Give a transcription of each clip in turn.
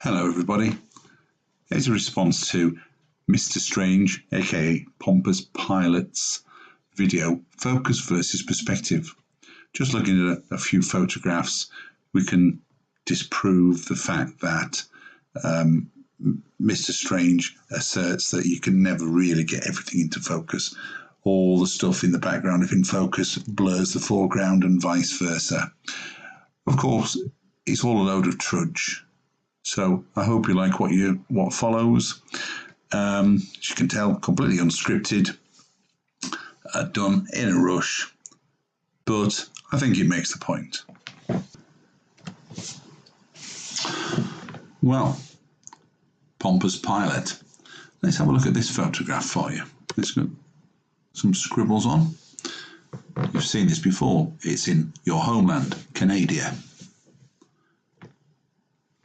Hello everybody, here's a response to Mr. Strange aka Pompous Pilot's video Focus versus Perspective. Just looking at a few photographs we can disprove the fact that Mr. Strange asserts that you can never really get everything into focus. All the stuff in the background, if in focus, blurs the foreground and vice versa. Of course, it's all a load of trudge. So I hope you like what follows. As you can tell, completely unscripted, done in a rush, but I think it makes the point. Well, Pompous Pilot. Let's have a look at this photograph for you. It's got some scribbles on. You've seen this before. It's in your homeland, Canada.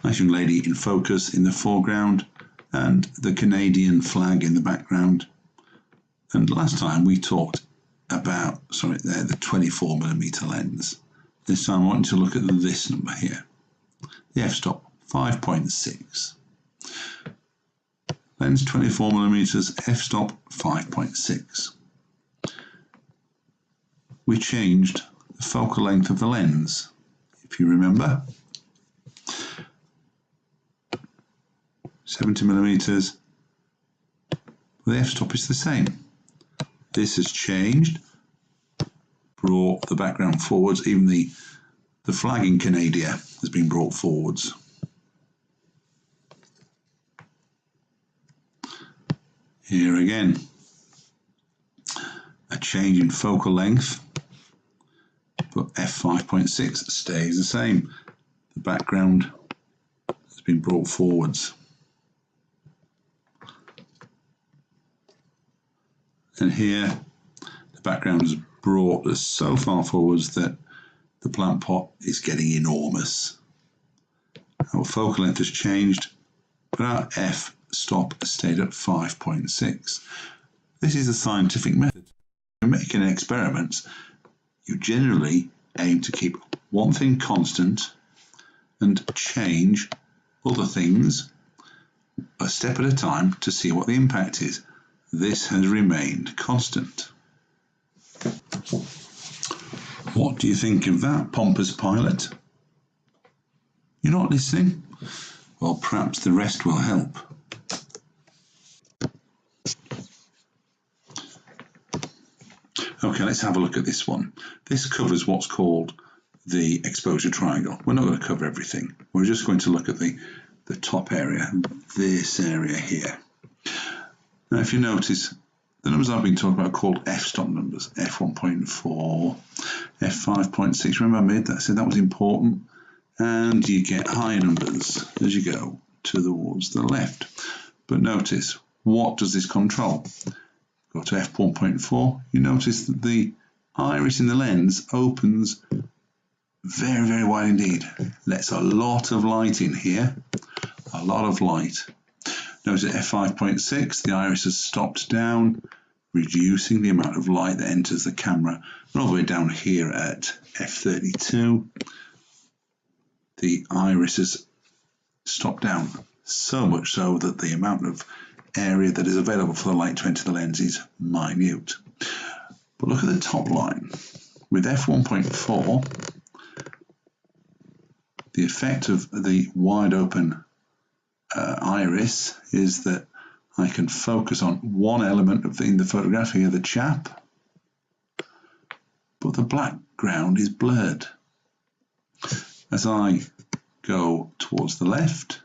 Nice young lady in focus in the foreground and the Canadian flag in the background. And last time we talked about, the 24mm lens. This time I want you to look at this number here. The f-stop, 5.6. Lens 24mm, f-stop 5.6. We changed the focal length of the lens, if you remember. 70mm, the f-stop is the same. This has changed, brought the background forwards, even the flag in Canada has been brought forwards. Here again, a change in focal length, but f5.6 stays the same. The background has been brought forwards. And here, the background is brought us so far forwards that the plant pot is getting enormous. Our focal length has changed, but our f-stop has stayed at 5.6. This is a scientific method. When making experiments, you generally aim to keep one thing constant and change other things a step at a time to see what the impact is. This has remained constant. What do you think of that, Pompous Pilot? You're not listening? Well, perhaps the rest will help. Okay, let's have a look at this one. This covers what's called the exposure triangle. We're not going to cover everything. We're just going to look at the top area, this area here. Now, if you notice, the numbers I've been talking about are called f-stop numbers, f1.4, f5.6. Remember I said that was important? And you get higher numbers as you go towards the left. But notice, what does this control? Go to f1.4, you notice that the iris in the lens opens very, very wide indeed. Lets a lot of light in here, a lot of light. Notice at f5.6 the iris has stopped down, reducing the amount of light that enters the camera. And all the way down here at f32 the iris has stopped down, so much so that the amount of area that is available for the light to enter the lens is minute. But look at the top line. With f1.4 the effect of the wide open iris is that I can focus on one element in the photograph here, the chap, but the background is blurred. As I go towards the left,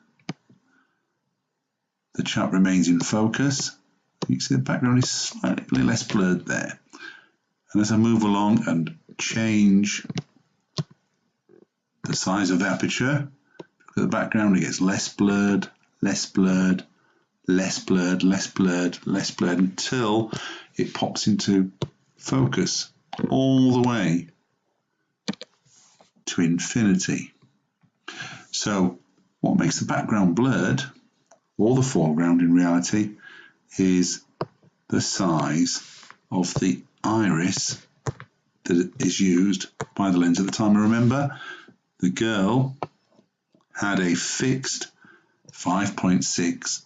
the chap remains in focus. You can see the background is slightly less blurred there. And as I move along and change the size of the aperture, look at the background, it gets less blurred, less blurred, less blurred, less blurred, less blurred, until it pops into focus all the way to infinity. So what makes the background blurred, or the foreground in reality, is the size of the iris that is used by the lens at the time. And remember, the girl had a fixed 5.6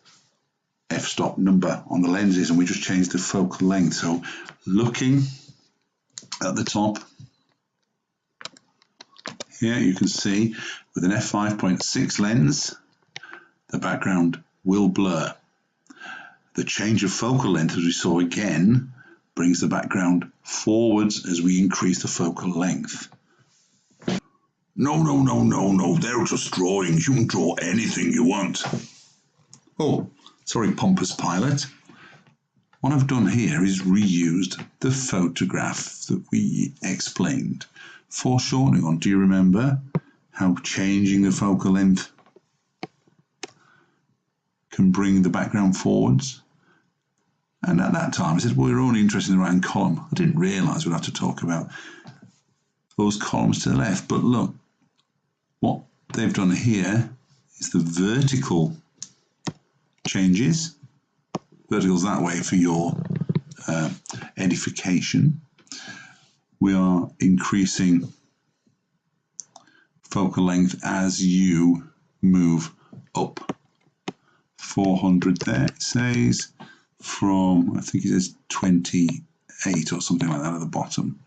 f-stop number on the lenses, and we just changed the focal length. So looking at the top here, you can see with an f5.6 lens, the background will blur. The change of focal length, as we saw again, brings the background forwards as we increase the focal length. No, they're just drawings. You can draw anything you want. Oh, sorry, Pompous Pilot. What I've done here is reused the photograph that we explained foreshortening on. Do you remember how changing the focal length can bring the background forwards? And at that time I said, well, we're only interested in the right hand column. I didn't realise we'd have to talk about those columns to the left, but look, what they've done here is the vertical changes. Vertical's that way for your edification. We are increasing focal length as you move up. 400 there, it says, from, I think it says 28 or something like that at the bottom.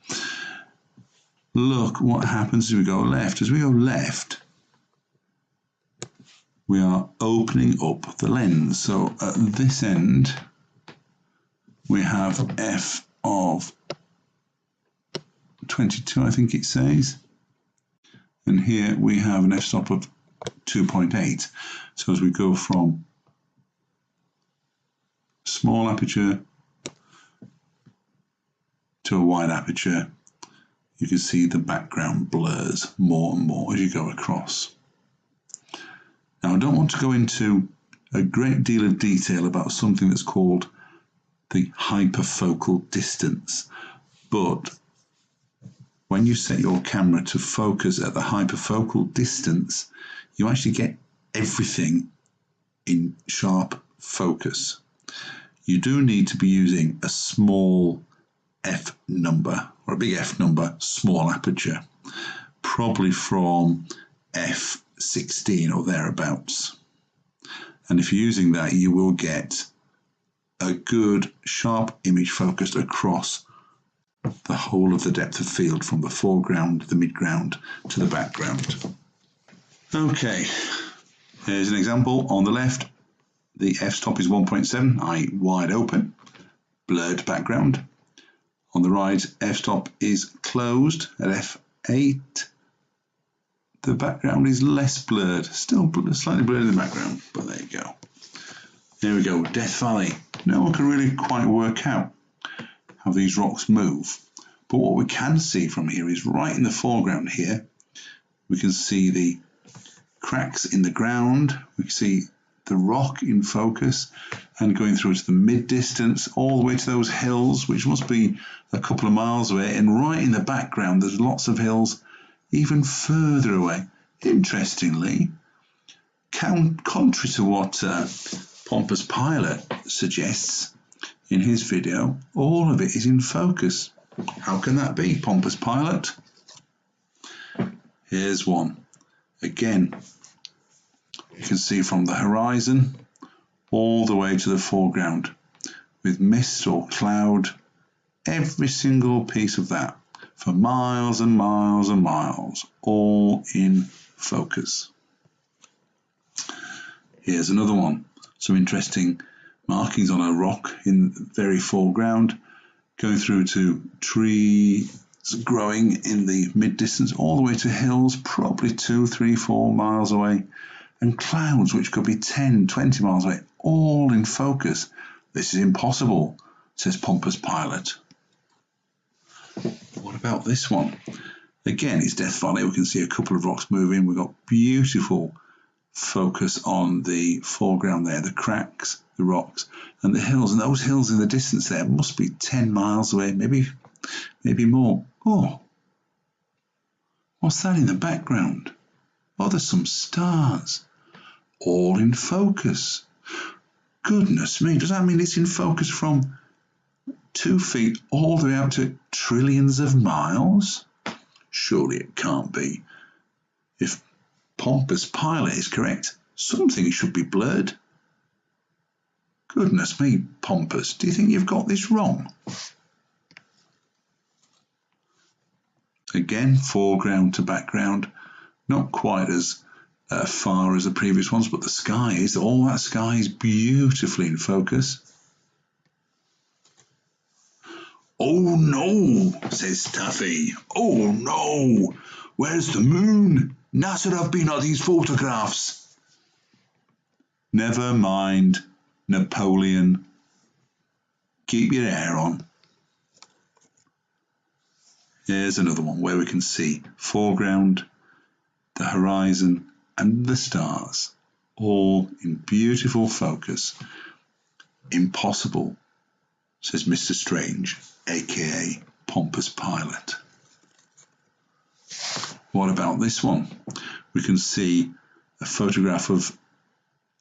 Look what happens as we go left. As we go left, we are opening up the lens. So at this end, we have f of 22, I think it says. And here we have an f-stop of 2.8. So as we go from small aperture to a wide aperture, you can see the background blurs more and more as you go across. Now, I don't want to go into a great deal of detail about something that's called the hyperfocal distance, but when you set your camera to focus at the hyperfocal distance, you actually get everything in sharp focus. You do need to be using a small f number or a big F number, small aperture, probably from f16 or thereabouts. And if you're using that, you will get a good sharp image focused across the whole of the depth of field, from the foreground, the midground to the background. Okay, here's an example. On the left, the f-stop is 1.7, i.e. wide open, blurred background. On the right, f-stop is closed at f8. The background is less blurred, still slightly blurred in the background, but there you go. There we go, Death Valley. No one can really quite work out how these rocks move, but what we can see from here is right in the foreground here, we can see the cracks in the ground, we can see the rock in focus, and going through to the mid distance all the way to those hills, which must be a couple of miles away, and right in the background there's lots of hills even further away. Interestingly, contrary to what Pompous Pilot suggests in his video, all of it is in focus. How can that be, Pompous Pilot? Here's one. Again, you can see from the horizon all the way to the foreground with mist or cloud, every single piece of that for miles and miles and miles, all in focus. Here's another one. Some interesting markings on a rock in the very foreground, going through to trees growing in the mid distance all the way to hills probably 2, 3, 4 miles away, and clouds which could be 10, 20 miles away, all in focus. This is impossible, says Pompous Pilot. What about this one? Again, it's Death Valley. We can see a couple of rocks moving. We've got beautiful focus on the foreground there, the cracks, the rocks, and the hills. And those hills in the distance there must be 10 miles away, maybe more. Oh, what's that in the background? Oh, there's some stars, all in focus. Goodness me, does that mean it's in focus from 2 feet all the way out to trillions of miles? Surely it can't be. If Pompous Pilot is correct, Something should be blurred. Goodness me, Pompous, do you think you've got this wrong? Again, foreground to background, not quite as far as the previous ones, but the sky is, all that sky is beautifully in focus. Oh no, says Taffy. Oh no, where's the moon? Nasser have been on these photographs. Never mind, Napoleon. Keep your hair on. Here's another one where we can see foreground, the horizon, and the stars, all in beautiful focus. Impossible, says Mr. Strange, aka Pompous Pilot. What about this one? We can see a photograph of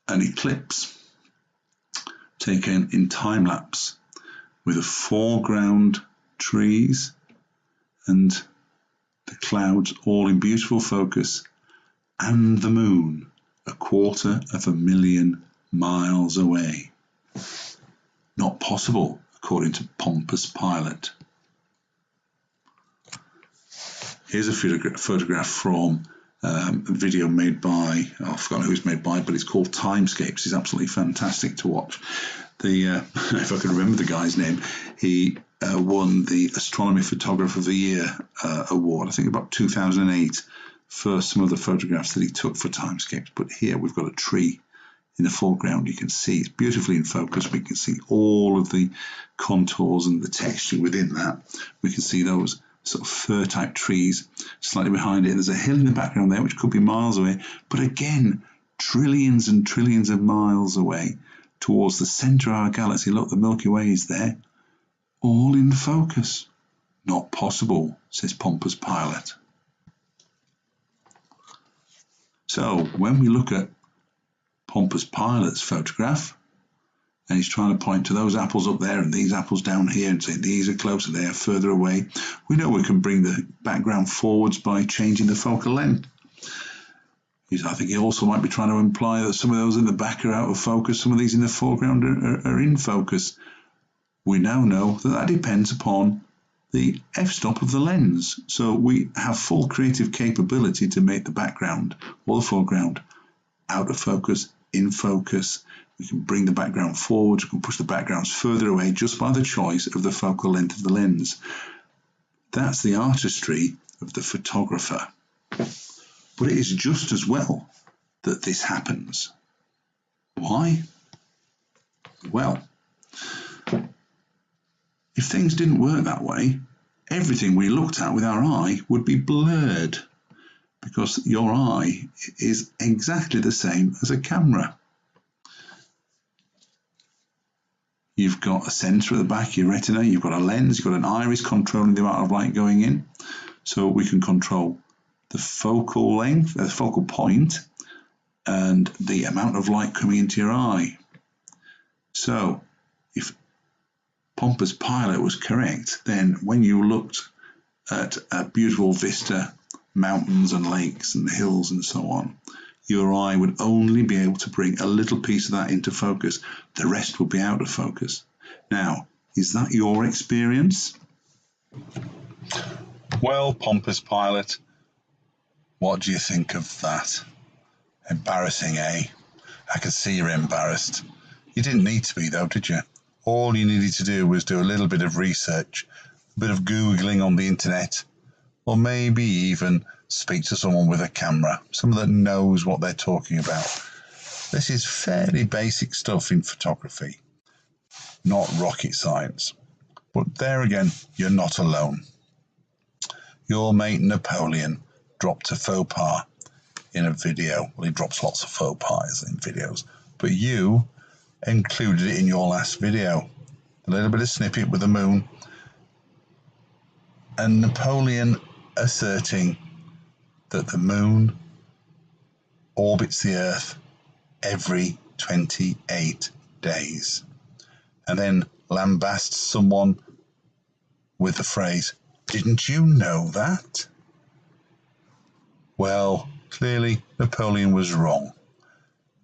an eclipse taken in time lapse with a foreground, trees, and the clouds all in beautiful focus, and the moon 250,000 miles away. Not possible, according to Pompous Pilot. Here's a photograph from a video made by, I've forgotten who it's made by, but it's called Timescapes. It's absolutely fantastic to watch. If I can remember the guy's name, he won the Astronomy Photographer of the Year award, I think about 2008, for some of the photographs that he took for Timescapes. But here we've got a tree in the foreground. You can see it's beautifully in focus. We can see all of the contours and the texture within that. We can see those sort of fir type trees slightly behind it. There's a hill in the background there which could be miles away, but again trillions and trillions of miles away towards the center of our galaxy. Look, the Milky Way is there, all in focus. Not possible, says Pompous Pilot. So when we look at Pompous Pilot's photograph, and he's trying to point to those apples up there and these apples down here and say these are closer, they are further away, we know we can bring the background forwards by changing the focal length. I think he also might be trying to imply that some of those in the back are out of focus, some of these in the foreground are in focus. We now know that that depends upon the f-stop of the lens. So we have full creative capability to make the background or the foreground out of focus, in focus. We can bring the background forward, we can push the backgrounds further away just by the choice of the focal length of the lens. That's the artistry of the photographer. But it is just as well that this happens. Why? Well, if things didn't work that way, everything we looked at with our eye would be blurred, because your eye is exactly the same as a camera. You've got a sensor at the back of your retina, you've got a lens, you've got an iris controlling the amount of light going in, so we can control the focal length, the focal point, and the amount of light coming into your eye. So if Pompous Pilot was correct, then when you looked at a beautiful vista, mountains and lakes and hills and so on, your eye would only be able to bring a little piece of that into focus. The rest would be out of focus. Now, is that your experience? Well, Pompous Pilot, what do you think of that? Embarrassing, eh? I can see you're embarrassed. You didn't need to be though, did you? All you needed to do was do a little bit of research, a bit of Googling on the internet, or maybe even speak to someone with a camera, someone that knows what they're talking about. This is fairly basic stuff in photography, not rocket science. But there again, you're not alone. Your mate Napoleon dropped a faux pas in a video. Well, he drops lots of faux pas in videos, but you included it in your last video. A little bit of snippet with the moon, and Napoleon asserting that the moon orbits the Earth every 28 days, and then lambasts someone with the phrase, "Didn't you know that?" Well, clearly Napoleon was wrong.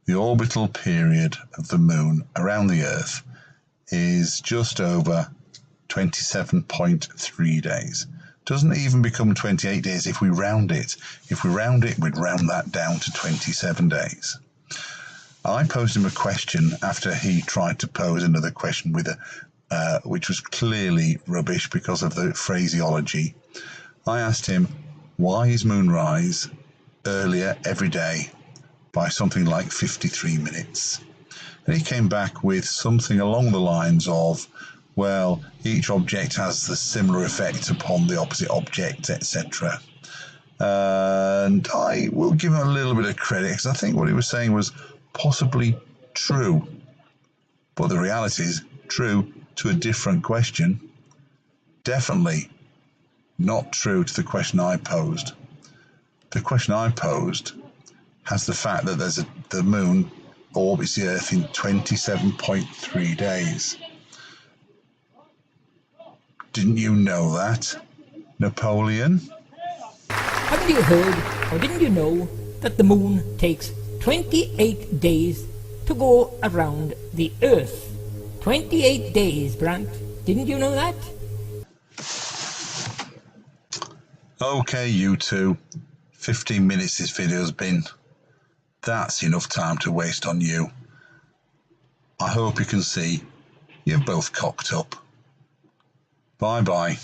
the orbital period of the moon around the Earth is just over 27.3 days. Doesn't even become 28 days if we round it. If we round it, we'd round that down to 27 days. I posed him a question after he tried to pose another question with which was clearly rubbish because of the phraseology. I asked him, why is moonrise earlier every day by something like 53 minutes? And he came back with something along the lines of, well, each object has the similar effect upon the opposite object, etc. And I will give him a little bit of credit because I think what he was saying was possibly true. But the reality is true to a different question. Definitely not true to the question I posed. The question I posed has the fact that the moon orbits the Earth in 27.3 days. Didn't you know that, Napoleon? Haven't you heard, or didn't you know, that the moon takes 28 days to go around the Earth? 28 days, Brant. Didn't you know that? Okay, you two. 15 minutes this video's been. That's enough time to waste on you. I hope you can see you're both cocked up. Bye-bye.